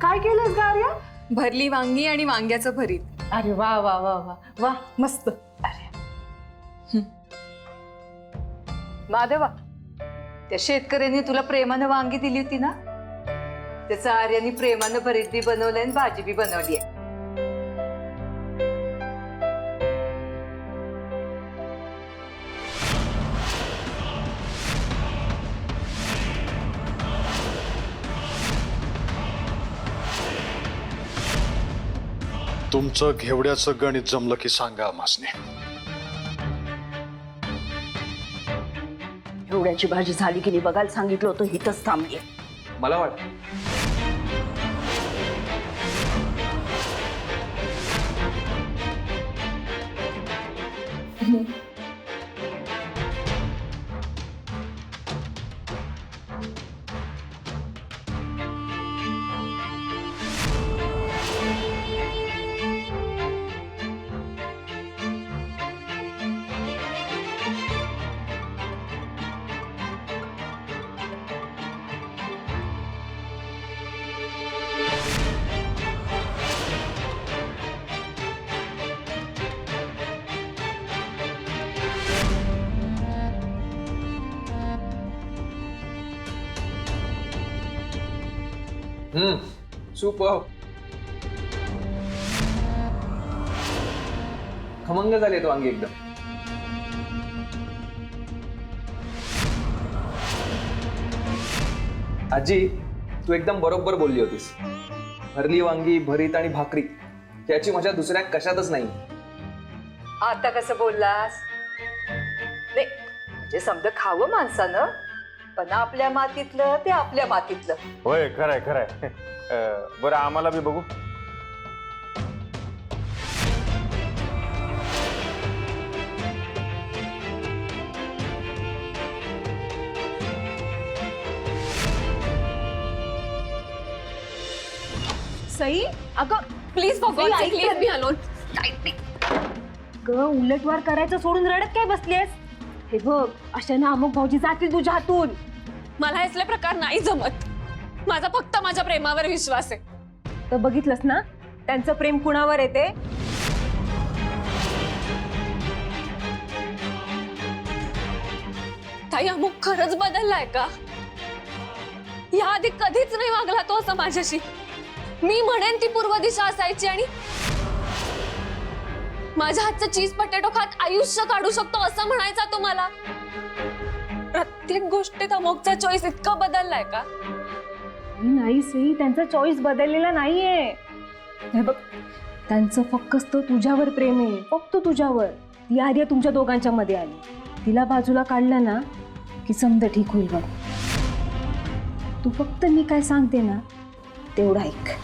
काय केलंस ग आर्या? भरली वांगी आणि वांग्याचं भरीत. अरे वा वा वा वा वा, मस्त. अरे माधवा, त्या शेतकऱ्यांनी तुला प्रेमानं वांगी दिली होती ना, त्याचं आर्यानी प्रेमानं भरीत बी बनवलंय आणि भाजी बी बनवली आहे. तुमचं घेवड्याचं गणित जमलं की सांगा आम्हासने. एवढ्याची भाजी झाली की नाही बघायला सांगितलं होतं, हिथंच थांबली. मला वाटतं सुपर. खमंग झाले तो वांगी एकदम. आजी, तू एकदम बरोबर बोलली होतीस. भरली वांगी, भरीत आणि भाकरी याची मजा दुसऱ्या कशातच नाही. आता कसं बोललास? नाही म्हणजे समजा खावं माणसानं, पण आपल्या मातीतलं ते आपल्या मातीतलं. होय, खरंय खरंय. बरं, आम्हाला बी बघू. सई, अगं प्लीज फॉर ऐक प्लीज तर. Me alone. ग उलटवार करायचं सोडून रडत काय बसलीस? हे बघ, अशा ना अमुक भाऊजी जातील तुझ्या हातून. मला असले प्रकार नाही जमत. माझा फक्त माझ्या प्रेमावर विश्वास आहे. तर बघितलंस ना त्यांचं प्रेम कुणावर येते. ताई, अमुक खरंच बदललाय का? याआधी कधीच नाही वागला तो असं माझ्याशी. मी म्हणेन ती पूर्व दिशा असायची आणि माझ्या हातचं चीज पटेटो खात आयुष्य काढू शकतो असं म्हणायचा तो मला. प्रत्येक गोष्टीत अमुकचा चॉईस इतका बदललाय का? नाही सई, त्यांचा चॉईस बदललेला नाहीये. हे बघ, त्यांचं फक्त तुझ्यावर प्रेम आहे, फक्त तुझ्यावर. ती आर्या तुमच्या दोघांच्या मध्ये आली, तिला बाजूला काढलं ना की समजा ठीक होईल. बघ, तू फक्त मी काय सांगते ना तेवढं ऐक.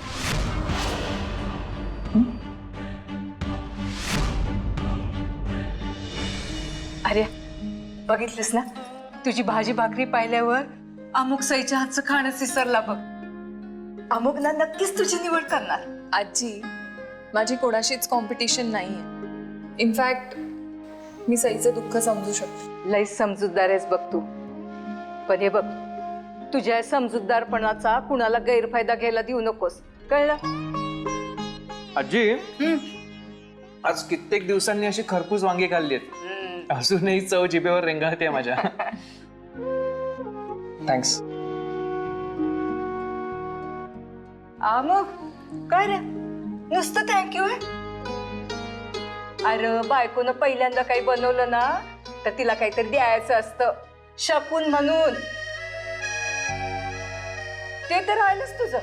अरे बघितलंस ना, तुझी भाजी भाकरी पाहिल्यावर अमुक सईच्या हातचं खाणं विसरला बघ. अमुक ना नक्कीच तुझी निवड करणार. आजी, माझी कोणाशीच कॉम्पिटिशन नाहीये. इनफॅक्ट मी सईचं दुःख समजू शकते. लई समजूतदार आहेस बघ तू. पण हे बघ, तुझ्या या समजूतदारपणाचा कुणाला गैरफायदा घ्यायला देऊ नकोस, कळलं? आजी, आज कित्येक दिवसांनी अशी खरपूस वांगी खाल्ली आहेत. अजूनही चव जिभेवर रेंगाळते माझ्या. थँक्स. मग काय रे, नुसतं थँक्यू आहे? अरे बायकोनं पहिल्यांदा काही बनवलं ना तर तिला काहीतरी द्यायचं असतं, शकून म्हणून. ते तर राहिलंच तुझं.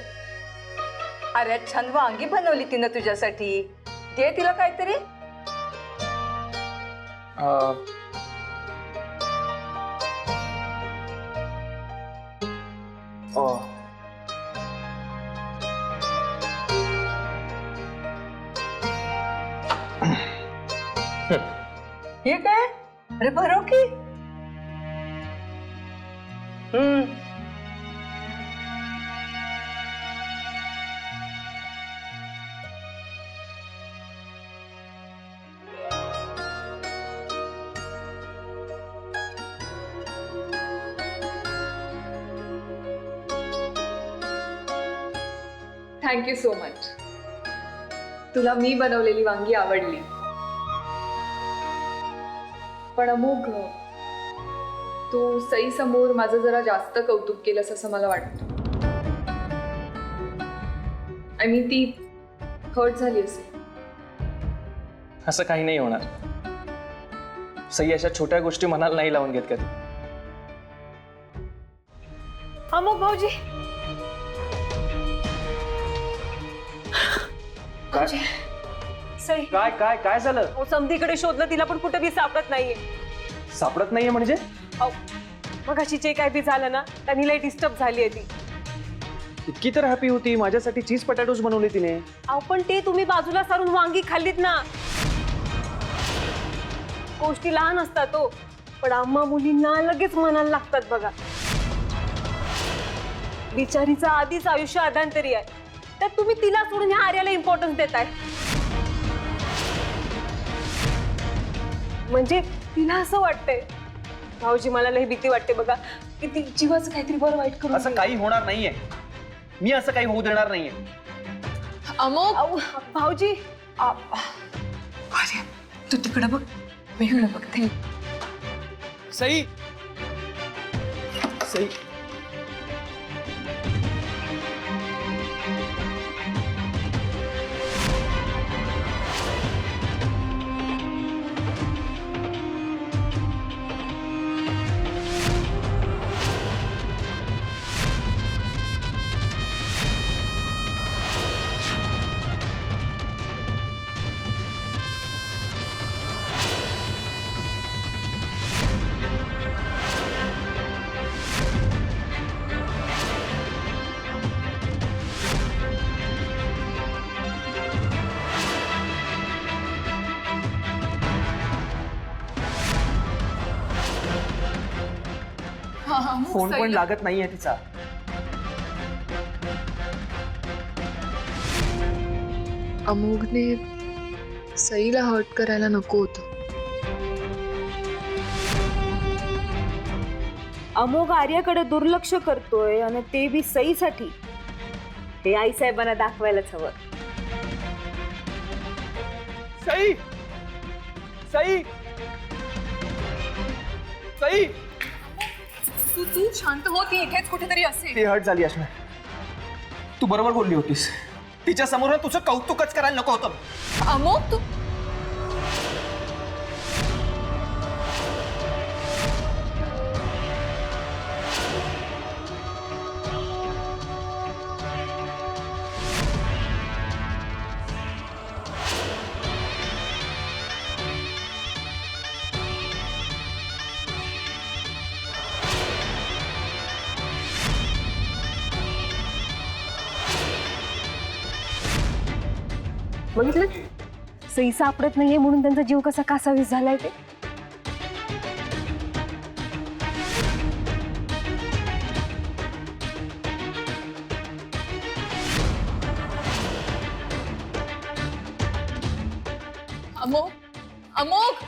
अरे छान वांगी बनवली तिनं तुझ्यासाठी, दे तिला काहीतरी. हे काय? अरे भरो की. Thank you so much. तुला मी बनवलेली वांगी आवडली. पण अमुक, तू सई समोर माझं जरा जास्त कौतुक केलंस असं मला वाटतं. आय मीन ती हर्ट झाली असेल. असं काही नाही होणार. सई अशा छोट्या गोष्टी मनाला नाही लावून घेत कधी. अमुक भाऊजी, सई काय काय काय झालं? अहो, समधीकडे शोधलं तिला पण कुठे बी सापडत नाहीये. सापडत नाहीये म्हणजे? अहो, मग अशी जे काय बी झालं ना त्यांनी लई डिस्टर्ब झाली आहे ती. इतकी तर हॅपी होती. माझ्यासाठी चीज पटॅटोज बनवले तिने. अहो पण ते तुम्ही बाजूला सारून वांगी खाल्लीत ना. गोष्टी लहान असतात तो, पण आम्हा मुलींना लगेच मनाला लागतात बघा. बिचारीचं आधीच आयुष्य अधांतरी आहे, त्यात तुम्ही तिला सोडून ह्या आर्याला इम्पॉर्टन्स देताय. म्हणजे तिला असं वाटतंय. भाऊजी मला लई भीती वाटते बघा की ती जीवाचं काहीतरी बरं वाईट करून असं देईल. काही होणार नाहीये. मी असं काही होऊ देणार नाहीये. अमुक, अहो, भाऊजी अरे तू तिकडं बघ, मी इकडं बघते. सई सई फोन पण लागत नाहीये तिचा. अमोघने सईला हर्ट करायला नको होतं. अमोघ आर्याकडे दुर्लक्ष करतोय आणि ते बी सईसाठी. हे आईसाहेबांना दाखवायलाच हवं. सई सई सई तू शांत हो, ती इथेच कुठेतरी असेल. ती हर्ट झाली असणार. तू बरोबर बोलली होतीस. तिच्या समोर तुझं कौतुकच करायला नको होतं. अमोक, तू बघितलं, सई सापडत नाहीये म्हणून त्यांचा जीव कसा कासावीस झालाय ते. अमोक, अमोक,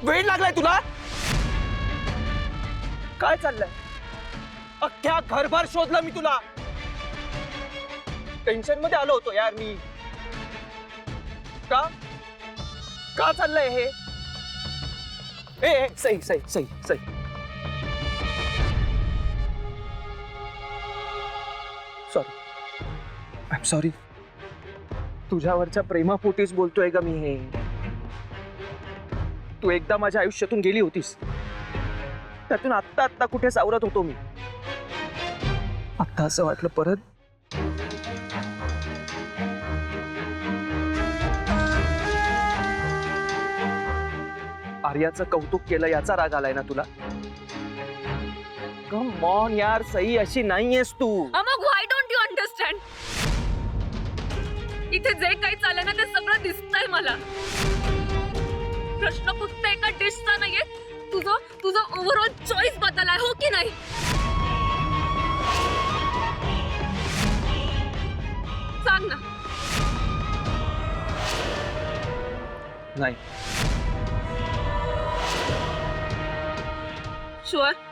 वेळ लागलाय तुला? काय चाललंय? अख्ख्या घरभर शोधलं मी तुला. टेन्शन मध्ये आलो होतो यार मी. का का चाललंय हे? ए सई सई सई सई सॉरी, आय एम सॉरी. तुझ्यावरच्या प्रेमापोटीच बोलतोय का मी हे. तू एकदा माझ्या आयुष्यातून गेली होतीस, त्यातून आत्ता आत्ता कुठे सावरत होतो मी. आत्ता असं वाटलं परत आर्याचं कौतुक केलं याचा राग आलाय ना तुला? कम ऑन यार, सई अशी नाहीयेस तू. अमोघ, व्हाय डोंट यू अंडरस्टँड? इथे जे काही चाललंय ना ते सगळं दिसतंय मला. प्रश्न फक्त एका डिशचा नाहीये, तुझं ओव्हरऑल चॉईस बदलाय, हो की नाही? सांग ना. नाही. शुअर?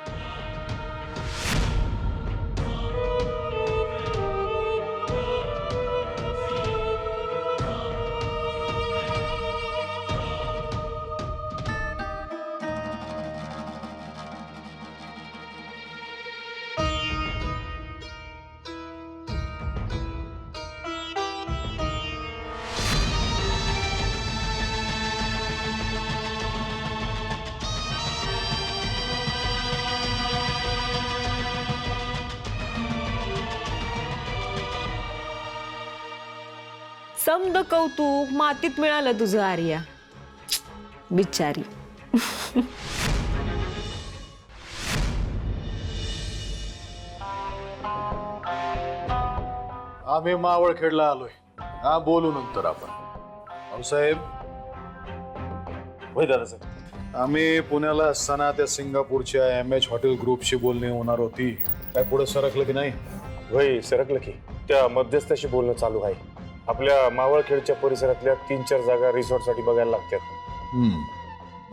समद कौतुक मातीत मिळालं तुझं आर्या. बिचारी. आम्ही मावळखेडला आलोय. हा, बोलू नंतर आपण. भाऊसाहेब, होय दादासाहेब. आम्ही पुण्याला असताना त्या सिंगापूरच्या MH हॉटेल ग्रुपशी बोलणी होणार होती. काय पुढे सरकलं की नाही? होय, सरकलं की. त्या मध्यस्थाशी बोलणं चालू आहे. आपल्या मावळखेडच्या परिसरातल्या 3-4 जागा रिसॉर्टसाठी बघायला लागतात.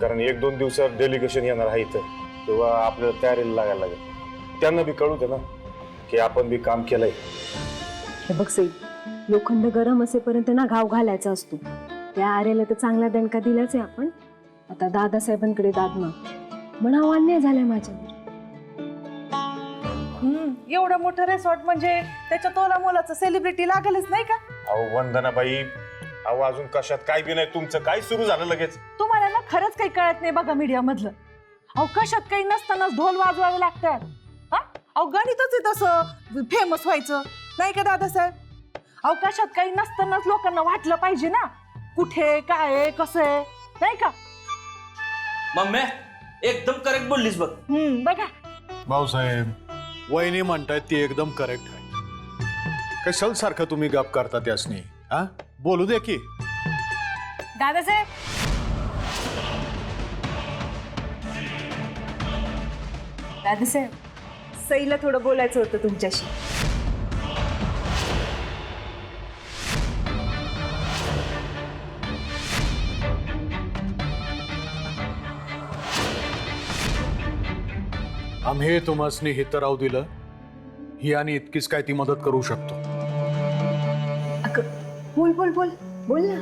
कारण 1-2 दिवसात डेलिगेशन येणार आहे इथं, तेव्हा आपल्याला तयारीला लागायला लागेल. त्यांना बी कळू दे ना की आपण बी काम केलंय. हे बघ सई, लोखंड गरम असेपर्यंत ना घाव घालायचा असतो. त्या आर्याला तर चांगला दणका दिलाच आहे आपण. आता दादासाहेबांकडे दाद माग म्हणा, अन्याय झालाय माझ्यावर. एवढं मोठं रेसॉर्ट म्हणजे त्याच्या तोला मोलाचं सेलिब्रिटी लागेलच नाही का? अहो वंदनाबाई, अहो अजून कशात काय बी नाही. तुमचं काय सुरू झालं लगेच? तुम्हाला ना खरंच काही कळत नाही बघा मीडिया मधलं. अहो कशात काही नसतानाच ढोल वाजवावे लागतात. हा, अहो गणितच आहे तसं फेमस व्हायचं नाही का दादासाहेब? अहो कशात काही नसतानाच लोकांना वाटलं पाहिजे ना कुठे काय आहे, कसं आहे, नाही का? मम्मी एकदम करेक्ट बोललीस बघ. बघा भाऊसाहेब, वहिनी म्हणतायत ती एकदम करेक्ट आहे. कशाला सारखं तुम्ही गप करता त्यासनी? हा, बोलू दे की. दादासाहेब, दादासाहेब, सईला थोडं बोलायचं होतं तुमच्याशी. आम्ही तुम्हासनी हित राहू दिलं, ही आणि इतकीच काय ती मदत करू शकतो. बोल बोल बोल बोल ना.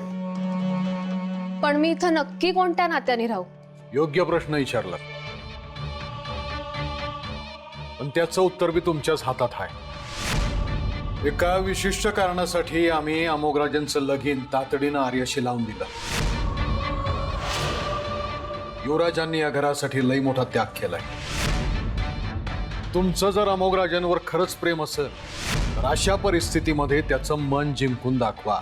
पण मी इथं नक्की कोणत्या नात्याने राहू? योग्य प्रश्न विचारला, पण त्याचं उत्तर बी तुमच्याच हातात आहे. एका विशिष्ट कारणासाठी आम्ही अमोघराजांचं लगीन तातडीनं आर्याशी लावून दिलं. युवराजांनी या घरासाठी लई मोठा त्याग केलाय. तुमचं जर अमोघराजांवर खरंच प्रेम असेल तर अशा परिस्थितीमध्ये त्याचं मन जिंकून दाखवा.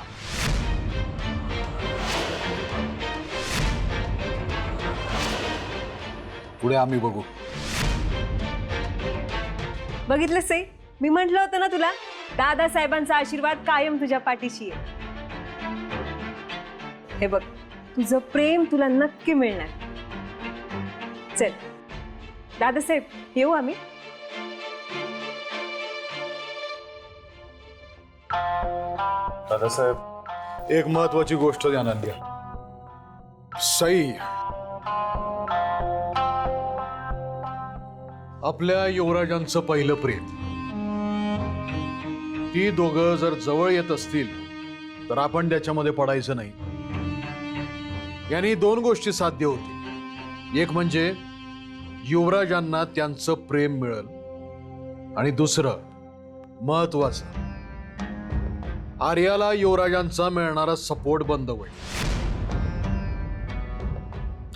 पुढे आम्ही बघू. बघितलं सई, मी म्हंटल होतं ना तुला, दादासाहेबांचा आशीर्वाद कायम तुझ्या पाठीशी आहे. हे बघ, तुझं प्रेम तुला नक्की मिळणार. चल दादासाहेब, येऊ आम्ही. दादासाहेब, एक महत्वाची गोष्ट ध्यानात घ्या. सई, आपल्या युवराजांचं पहिलं प्रेम, ती दोघं जर जवळ येत असतील तर आपण त्याच्यामध्ये पडायचं नाही. यांनी 2 गोष्टी साध्य होतील. एक म्हणजे युवराजांना त्यांचं प्रेम मिळेल, आणि दुसरं महत्वाचं, आर्याला युवराजांचा मिळणारा सपोर्ट बंद होईल.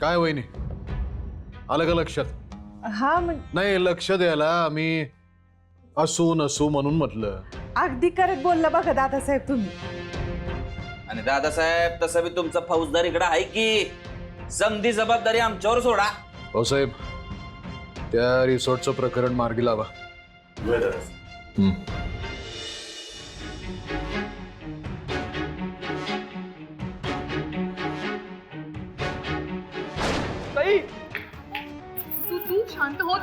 काय वहिनी, आलं का लक्षात? हा नाही, लक्ष द्यायला आम्ही असू नसू म्हणून म्हटलं. अगदी करेक्ट बोलला बघा दादासाहेब तुम्ही. आणि दादासाहेब, तसं बी तुमचा फौजदार इकडे आहे की. समधी जबाबदारी आमच्यावर सोडा. हो साहेब, त्या रिसॉर्टचं प्रकरण मार्गी लावा.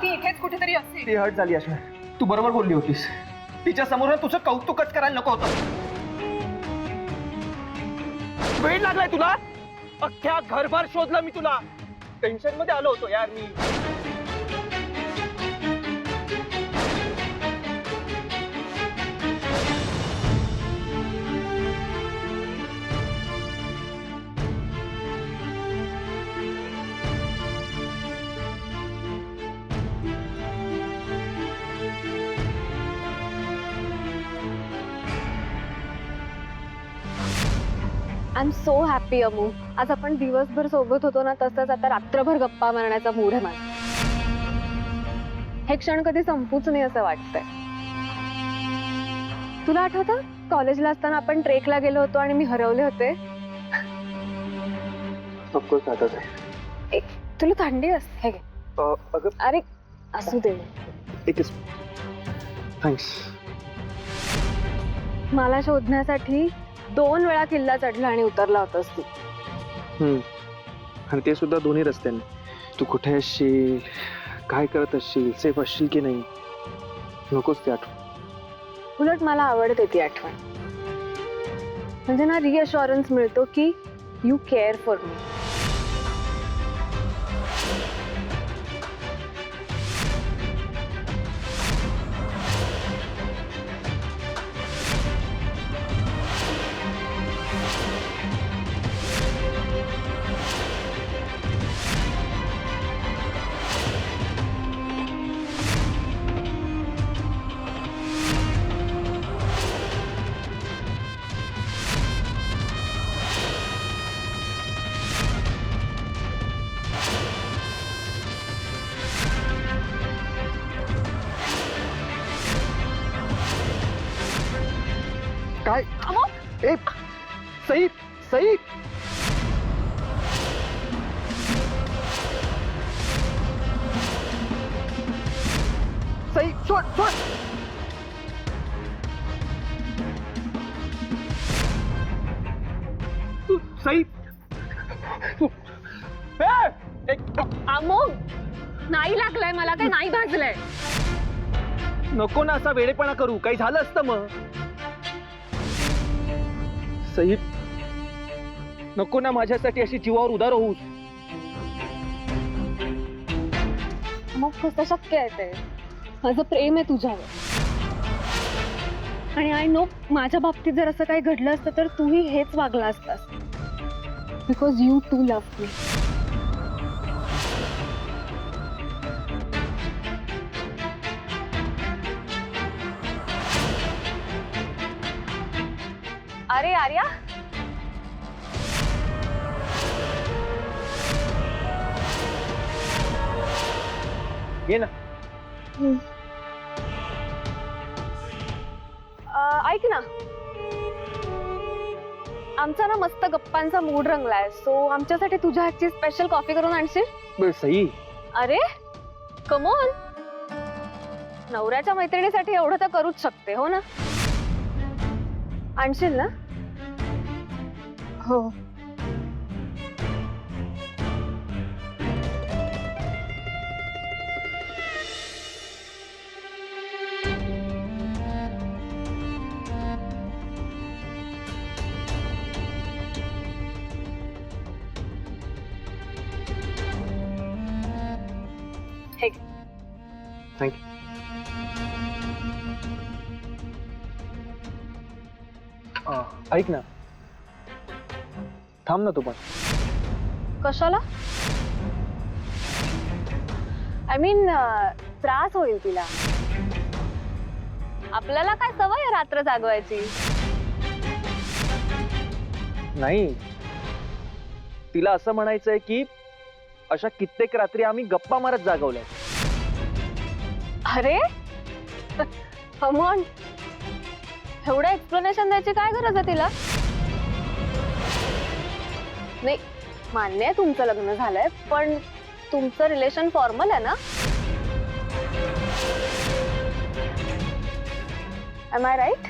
ती इथेच कुठेतरी असेल. ती हट झाली असणार. तू बरोबर बोलली होतीस. तिच्या समोर तुझं कौतुकच करायला नको होतं. वेळ लागलाय तुला. अख्ख्या घरभर शोधलं मी तुला. टेन्शन मध्ये आलो होतो यार मी. I am so happy Amu. आज आपण दिवसभर सोबत होतो ना, तसंच आता रात्रभर गप्पा मारण्याचा मूड आहे माझा. हे क्षण कधी संपूच नाही असं वाटतंय. तुला आठवतं कॉलेजला असताना आपण ट्रेकला गेलो होतो आणि मी हरवले होते. ऑफकोर्स आठवत आहे. तुला थंडी असते हे घे. अरे असू दे. एकच थँक्स. मला शोधण्यासाठी 2 वेळा किल्ला चढला आणि उतरला होतास तू. आणि ते सुद्धा दोन्ही रस्त्याने. तू कुठे असशील, काय करत असशील, सेफ असशील की नाही, नकोच ते आठवण. उलट मला आवडते ती आठवण. म्हणजे ना रिअश्युरन्स मिळतो की यू केअर फॉर मी. काय ए सई सई सई सोड सोड. सई अमोघ नाही लागलाय मला. काही नाही भाजलंय. नको ना असा वेडेपणा करू. काही झालं असतं मग. सई नको ना माझ्यासाठी अशी जीवावर उदार होऊस. मग कसं शक्य आहे ते. माझं प्रेम आहे तुझ्यावर. आणि आय नो माझ्या बाबतीत जर असं काही घडलं असतं तर तूही हेच वागला असतास. बिकॉज यू टू लव्ह मी. अरे आर्या ये ना. ऐक ना, आमचा ना मस्त गप्पांचा मूड रंगलाय. सो आमच्यासाठी तुझ्या हातची स्पेशल कॉफी करून आणशील. सई अरे कमॉन. नवऱ्याच्या मैत्रिणीसाठी एवढं तर करूच शकते हो ना. आणशील ना. हो. थँक्यू. ऐक ना, थांब ना तू पण. कशाला. आय मीन त्रास होईल तिला. आपल्याला काय सवय आहे रात्र जागवायची. नाही, तिला असं म्हणायचंय की अशा कित्येक रात्री आम्ही गप्पा मारत जागवल्या. अरे कमॉन. एवढं एक्सप्लेनेशन द्यायची काय गरज आहे तिला. नाही मान्य आहे तुमचं लग्न झालंय, पण तुमचं रिलेशन फॉर्मल आहे ना. Am I right.